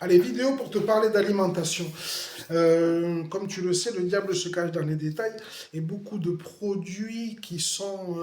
Allez, vidéo pour te parler d'alimentation. Comme tu le sais, le diable se cache dans les détails et beaucoup de produits qui sont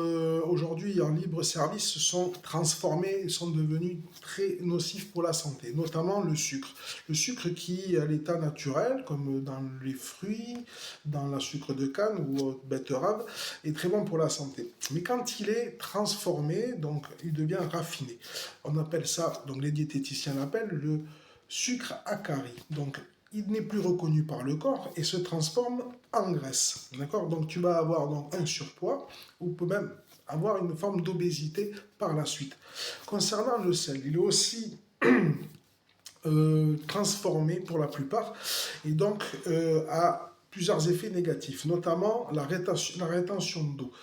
aujourd'hui en libre service se sont transformés et sont devenus très nocifs pour la santé, notamment le sucre. Le sucre qui, à l'état naturel, comme dans les fruits, dans la sucre de canne ou betterave, est très bon pour la santé. Mais quand il est transformé, donc il devient raffiné. On appelle ça, donc les diététiciens l'appellent le sucre acari. Donc, il n'est plus reconnu par le corps et se transforme en graisse. D'accord? Donc, tu vas avoir donc un surpoids ou peut même avoir une forme d'obésité par la suite. Concernant le sel, il est aussi transformé pour la plupart et donc a plusieurs effets négatifs, notamment la rétention d'eau.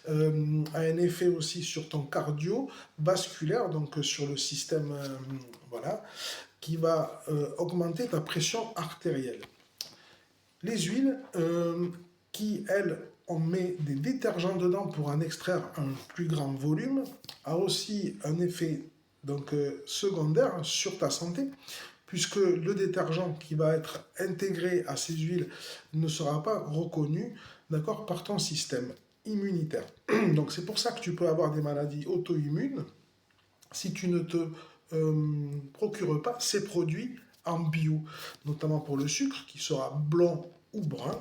A un effet aussi sur ton cardiovasculaire, donc sur le système, voilà, qui va augmenter ta pression artérielle. Les huiles, qui elles, on met des détergents dedans pour en extraire un plus grand volume, a aussi un effet donc, secondaire sur ta santé, puisque le détergent qui va être intégré à ces huiles ne sera pas reconnu, d'accord, par ton système immunitaire. Donc c'est pour ça que tu peux avoir des maladies auto-immunes si tu ne te procures pas ces produits en bio, notamment pour le sucre qui sera blanc ou brun.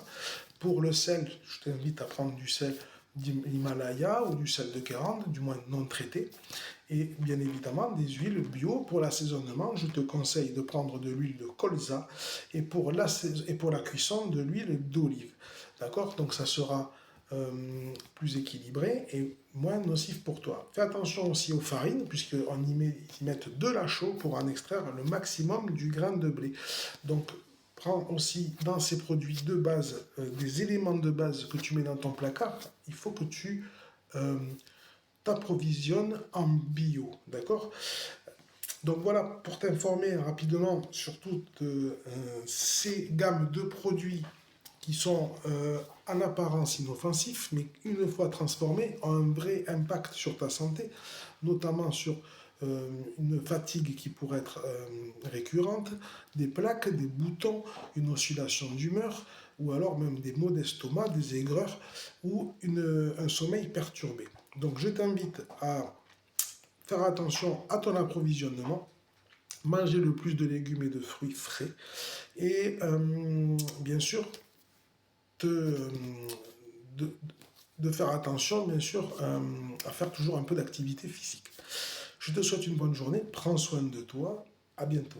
Pour le sel, je t'invite à prendre du sel d'Himalaya ou du sel de Guérande, du moins non traité. Et bien évidemment, des huiles bio pour l'assaisonnement. Je te conseille de prendre de l'huile de colza et pour la cuisson, de l'huile d'olive. D'accord? Donc ça sera plus équilibré et moins nocif pour toi. Fais attention aussi aux farines, puisqu'on y met de la chaux pour en extraire le maximum du grain de blé. Donc, prends aussi dans ces produits de base des éléments de base que tu mets dans ton placard. Il faut que tu t'approvisionnes en bio, d'accord? Donc voilà, pour t'informer rapidement sur toutes ces gammes de produits qui sont en apparence inoffensifs, mais une fois transformés, ont un vrai impact sur ta santé, notamment sur une fatigue qui pourrait être récurrente, des plaques, des boutons, une oscillation d'humeur, ou alors même des maux d'estomac, des aigreurs ou un sommeil perturbé. Donc je t'invite à faire attention à ton approvisionnement, manger le plus de légumes et de fruits frais, et bien sûr te, de, de faire attention, bien sûr, à faire toujours un peu d'activité physique. Je te souhaite une bonne journée, prends soin de toi, à bientôt.